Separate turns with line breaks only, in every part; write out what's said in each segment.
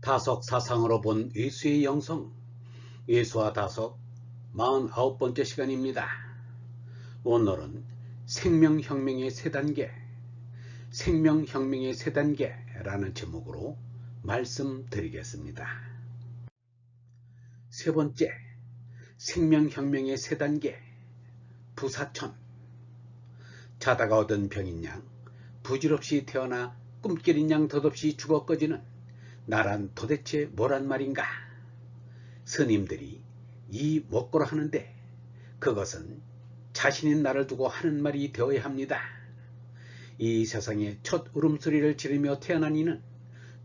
다석 사상으로 본 예수의 영성, 예수와 다석 49번째 시간입니다. 오늘은 생명혁명의 세 단계, 생명혁명의 세 단계라는 제목으로 말씀드리겠습니다. 세 번째, 생명혁명의 세 단계, 부사천. 자다가 얻은 병인 양, 부질없이 태어나 꿈결인 양 덧없이 죽어 꺼지는 나란 도대체 뭐란 말인가? 스님들이 이 먹고라 하는데 그것은 자신인 나를 두고 하는 말이 되어야 합니다. 이 세상에 첫 울음소리를 지르며 태어난 이는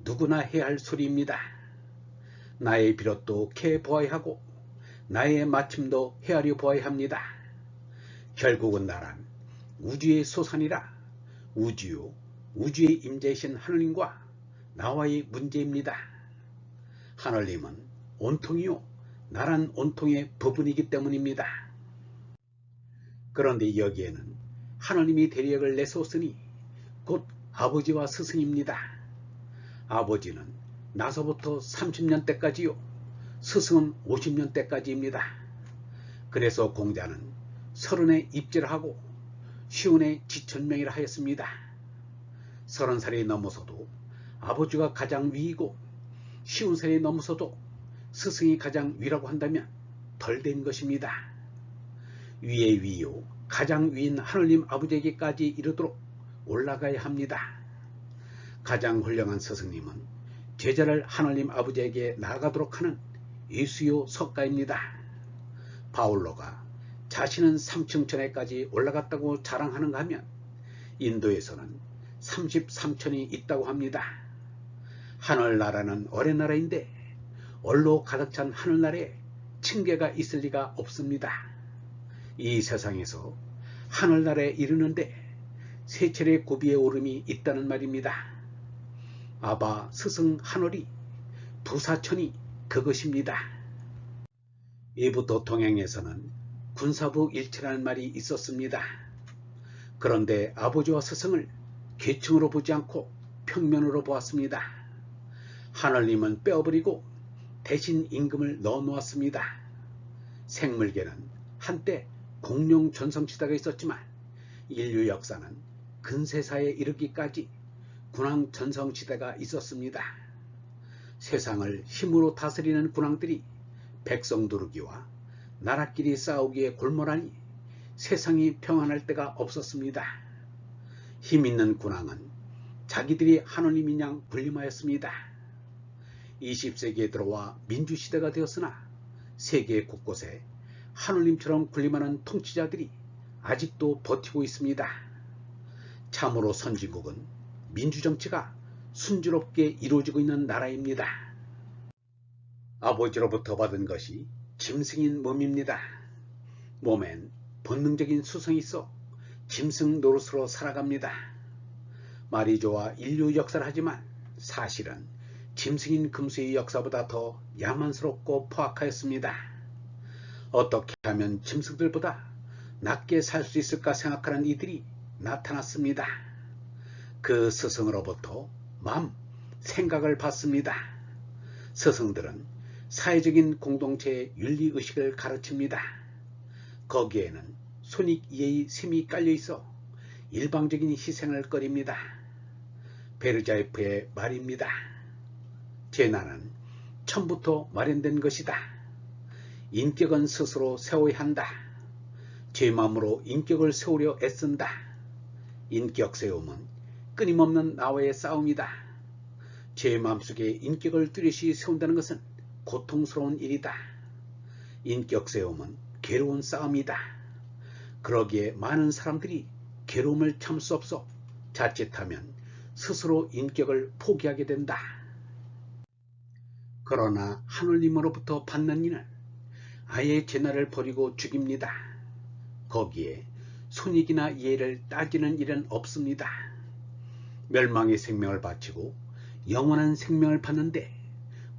누구나 해야 할 소리입니다. 나의 비롯도 캐 보아야 하고 나의 마침도 헤아려 보아야 합니다. 결국은 나란 우주의 소산이라 우주요 우주의 임재이신 하느님과 나와의 문제입니다. 하느님은 온통이요 나란 온통의 부분이기 때문입니다. 그런데 여기에는 하느님이 대력을 내세웠으니 곧 아버지와 스승입니다. 아버지는 나서부터 30년 때까지요, 스승은 50년 때까지입니다. 그래서 공자는 30에 입지를 하고 50에 지천명이라 하였습니다. 30살이 넘어서도 아버지가 가장 위이고 50살이 넘어서도 스승이 가장 위라고 한다면 덜 된 것입니다. 위의 위요 가장 위인 하느님 아버지에게까지 이르도록 올라가야 합니다. 가장 훌륭한 스승님은 제자를 하느님 아버지에게 나아가도록 하는 예수요 석가입니다. 바울로가 자신은 3층 천에까지 올라갔다고 자랑하는가 하면 인도에서는 33천이 있다고 합니다. 하늘나라는 어린 나라인데 얼로 가득 찬 하늘나라에 층계가 있을 리가 없습니다. 이 세상에서 하늘나라에 이르는데 세 차례 고비의 오름이 있다는 말입니다. 아바 스승 하늘이 부사천이 그것입니다. 이부터 동양에서는 군사부 일체라는 말이 있었습니다. 그런데 아버지와 스승을 계층으로 보지 않고 평면으로 보았습니다. 하느님은 빼어버리고 대신 임금을 넣어 놓았습니다. 생물계는 한때 공룡 전성시대가 있었지만 인류 역사는 근세사에 이르기까지 군왕 전성시대가 있었습니다. 세상을 힘으로 다스리는 군왕들이 백성 두르기와 나라끼리 싸우기에 골몰하니 세상이 평안할 때가 없었습니다. 힘있는 군왕은 자기들이 하느님인 양 군림하였습니다. 20세기에 들어와 민주시대가 되었으나 세계 곳곳에 하느님처럼 군림하는 통치자들이 아직도 버티고 있습니다. 참으로 선진국은 민주정치가 순조롭게 이루어지고 있는 나라입니다. 아버지로부터 받은 것이 짐승인 몸입니다. 몸엔 본능적인 수성이 있어 짐승 노릇으로 살아갑니다. 말이 좋아 인류 역사를 하지만 사실은 짐승인 금수의 역사보다 더 야만스럽고 포악하였습니다. 어떻게 하면 짐승들보다 낮게 살 수 있을까 생각하는 이들이 나타났습니다. 그 스승으로부터 생각을 받습니다. 스승들은 사회적인 공동체의 윤리의식을 가르칩니다. 거기에는 손익이의 셈이 깔려있어 일방적인 희생을 꺼립니다. 베르자이프의 말입니다. 재난은 처음부터 마련된 것이다. 인격은 스스로 세워야 한다. 제 마음으로 인격을 세우려 애쓴다. 인격 세움은 끊임없는 나와의 싸움이다. 제 마음속에 인격을 뚜렷이 세운다는 것은 고통스러운 일이다. 인격 세움은 괴로운 싸움이다. 그러기에 많은 사람들이 괴로움을 참을 수 없어 자칫하면 스스로 인격을 포기하게 된다. 그러나 하느님으로부터 받는 이는 아예 재난을 버리고 죽입니다. 거기에 손익이나 이해를 따지는 일은 없습니다. 멸망의 생명을 바치고 영원한 생명을 받는데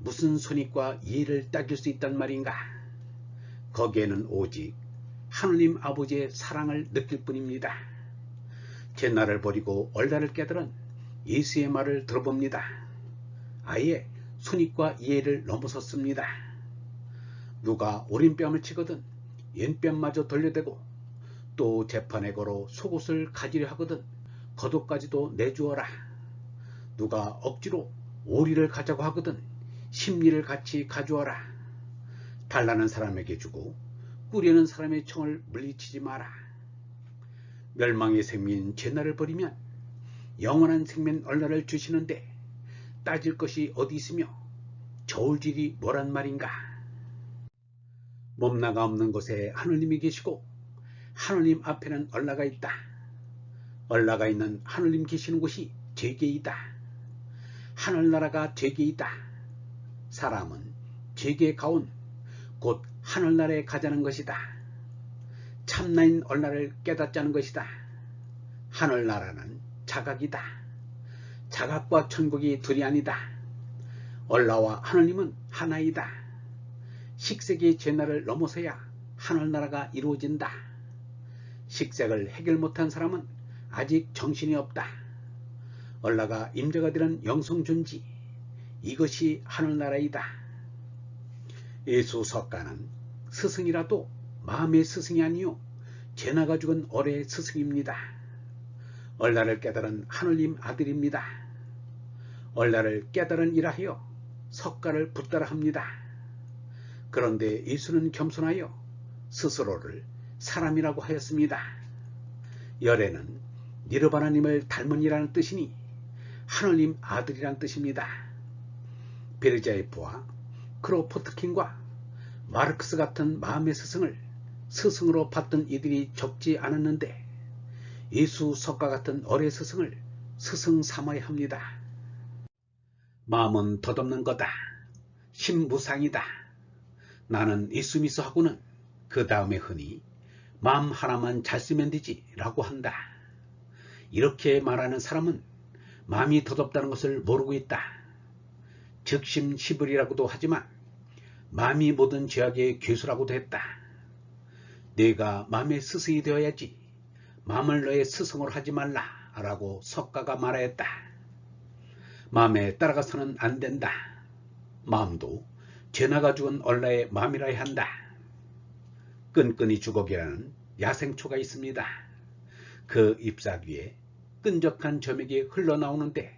무슨 손익과 이해를 따질 수 있단 말인가? 거기에는 오직 하느님 아버지의 사랑을 느낄 뿐입니다. 재난을 버리고 얼다를 깨달은 예수의 말을 들어봅니다. 아예 손익과 이해를 넘어섰습니다. 누가 오른뺨을 치거든 왼뺨마저 돌려대고 또 재판에 걸어 속옷을 가지려 하거든 겉옷까지도 내주어라. 누가 억지로 오리를 가자고 하거든 심리를 같이 가져와라. 달라는 사람에게 주고 꾸려는 사람의 총을 물리치지 마라. 멸망의 생민 죄나를 버리면 영원한 생명 얼라를 주시는데 따질 것이 어디 있으며 저울질이 뭐란 말인가. 몸나가 없는 곳에 하느님이 계시고 하느님 앞에는 얼라가 있다. 얼라가 있는 하느님 계시는 곳이 죄계이다. 하늘나라가 죄계이다. 사람은 죄계 가온 곧 하늘나라에 가자는 것이다. 참나인 얼라를 깨닫자는 것이다. 하늘나라는 자각이다. 자각과 천국이 둘이 아니다. 얼라와 하느님은 하나이다. 식색의 죄나를 넘어서야 하늘나라가 이루어진다. 식색을 해결 못한 사람은 아직 정신이 없다. 얼라가 임자가 되는 영성존지, 이것이 하늘나라이다. 예수 석가는 스승이라도 마음의 스승이 아니요 죄나가 죽은 어의 스승입니다. 얼라를 깨달은 하느님 아들입니다. 얼라를 깨달은 이라하여 석가를 붙들어 합니다. 그런데 예수는 겸손하여 스스로를 사람이라고 하였습니다. 열애는 니르바나님을 닮은 이라는 뜻이니 하느님 아들이란 뜻입니다. 베르자이프와 크로포트킨과 마르크스 같은 마음의 스승을 스승으로 받던 이들이 적지 않았는데 예수 석가 같은 어의 스승을 스승 삼아야 합니다. 마음은 덧없는 거다. 신무상이다. 나는 예수미서 하고는 그 다음에 흔히 마음 하나만 잘 쓰면 되지 라고 한다. 이렇게 말하는 사람은 마음이 덧없다는 것을 모르고 있다. 즉심시불이라고도 하지만 마음이 모든 죄악의 괴수라고도 했다. 내가 마음의 스승이 되어야지 마음을 너의 스승으로 하지 말라 라고 석가가 말하였다. 마음에 따라가서는 안 된다. 마음도 죄나가 죽은 얼라의 마음이라야 한다. 끈끈이 주걱이라는 야생초가 있습니다. 그 잎사귀에 끈적한 점액이 흘러나오는데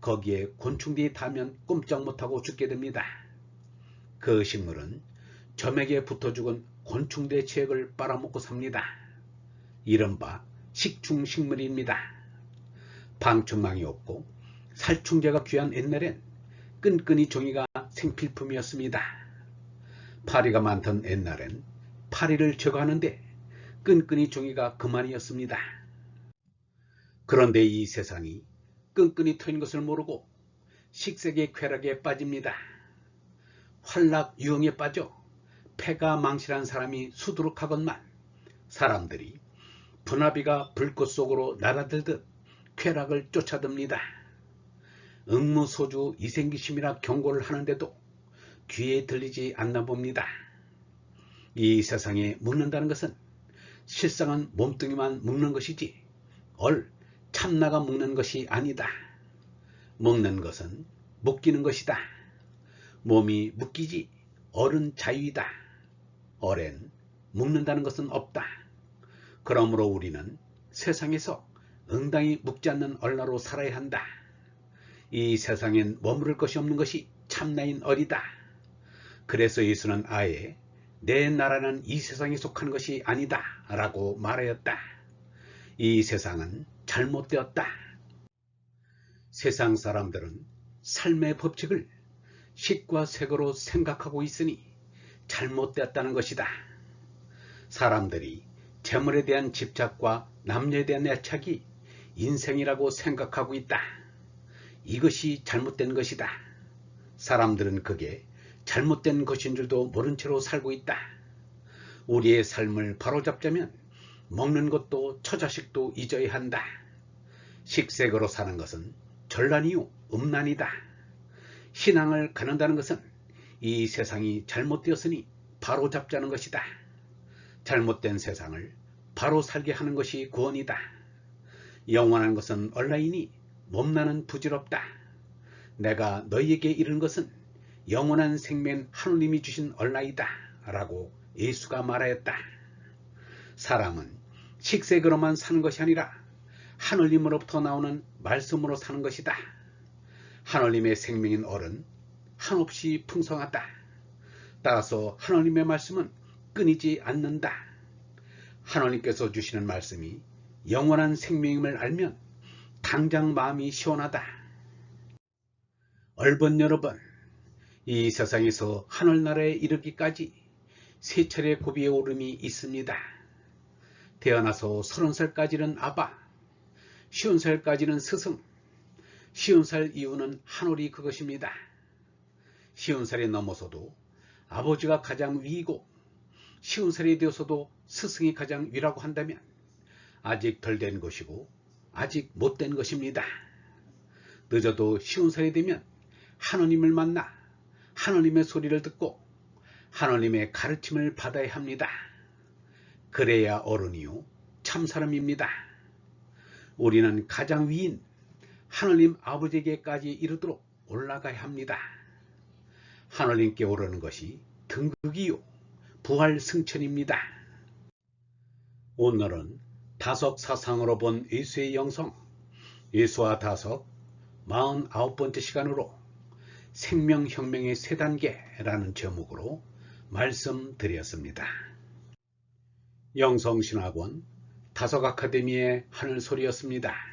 거기에 곤충들이 닿으면 꼼짝 못하고 죽게 됩니다. 그 식물은 점액에 붙어 죽은 곤충들의 체액을 빨아먹고 삽니다. 이른바 식충식물입니다. 방충망이 없고 살충제가 귀한 옛날엔 끈끈이 종이가 생필품이었습니다. 파리가 많던 옛날엔 파리를 제거하는데 끈끈이 종이가 그만이었습니다. 그런데 이 세상이 끈끈이 트인 것을 모르고 식색의 쾌락에 빠집니다. 환락 유흥에 빠져 패가 망실한 사람이 수두룩하건만 사람들이 분화비가 불꽃 속으로 날아들듯 쾌락을 쫓아듭니다. 응무소주 이생기심이라 경고를 하는데도 귀에 들리지 않나 봅니다. 이 세상에 묵는다는 것은 실상은 몸뚱이만 묵는 것이지 참나가 묵는 것이 아니다. 묵는 것은 묶이는 것이다. 몸이 묶이지 얼은 자유이다. 얼엔 묶는다는 것은 없다. 그러므로 우리는 세상에서 응당히 묶지 않는 얼라로 살아야 한다. 이 세상엔 머무를 것이 없는 것이 참나인 얼이다. 그래서 예수는 아예 내 나라는 이 세상에 속한 것이 아니다 라고 말하였다. 이 세상은 잘못되었다. 세상 사람들은 삶의 법칙을 식과 색으로 생각하고 있으니 잘못되었다는 것이다. 사람들이 재물에 대한 집착과 남녀에 대한 애착이 인생이라고 생각하고 있다. 이것이 잘못된 것이다. 사람들은 그게 잘못된 것인 줄도 모른 채로 살고 있다. 우리의 삶을 바로잡자면 먹는 것도 처자식도 잊어야 한다. 식색으로 사는 것은 전란이요 음란이다. 신앙을 가는다는 것은 이 세상이 잘못되었으니 바로잡자는 것이다. 잘못된 세상을 바로 살게 하는 것이 구원이다. 영원한 것은 얼라이니 몸나는 부질없다. 내가 너희에게 이른 것은 영원한 생명 하느님이 주신 얼라이다 라고 예수가 말하였다. 사람은 식색으로만 사는 것이 아니라 하느님으로부터 나오는 말씀으로 사는 것이다. 하느님의 생명인 얼은 한없이 풍성하다. 따라서 하느님의 말씀은 끊이지 않는다. 하느님께서 주시는 말씀이 영원한 생명임을 알면 당장 마음이 시원하다. 얼번 여러분, 이 세상에서 하늘나라에 이르기까지 세 차례 고비의 오름이 있습니다. 태어나서 30살까지는 아바, 50살까지는 스승, 50살 이후는 하늘이 그것입니다. 50살이 넘어서도 아버지가 가장 위이고 50살이 되어서도 스승이 가장 위라고 한다면 아직 덜 된 것이고 아직 못된 것입니다. 늦어도 50살이 되면 하느님을 만나 하느님의 소리를 듣고 하느님의 가르침을 받아야 합니다. 그래야 어른이요 참 사람입니다. 우리는 가장 위인 하느님 아버지에게까지 이르도록 올라가야 합니다. 하느님께 오르는 것이 등극이요 부활 승천입니다. 오늘은 다석 사상으로 본 예수의 영성, 예수와 다석 49번째 시간으로 생명혁명의 세 단계라는 제목으로 말씀드렸습니다. 영성신학원 다석 아카데미의 하늘소리였습니다.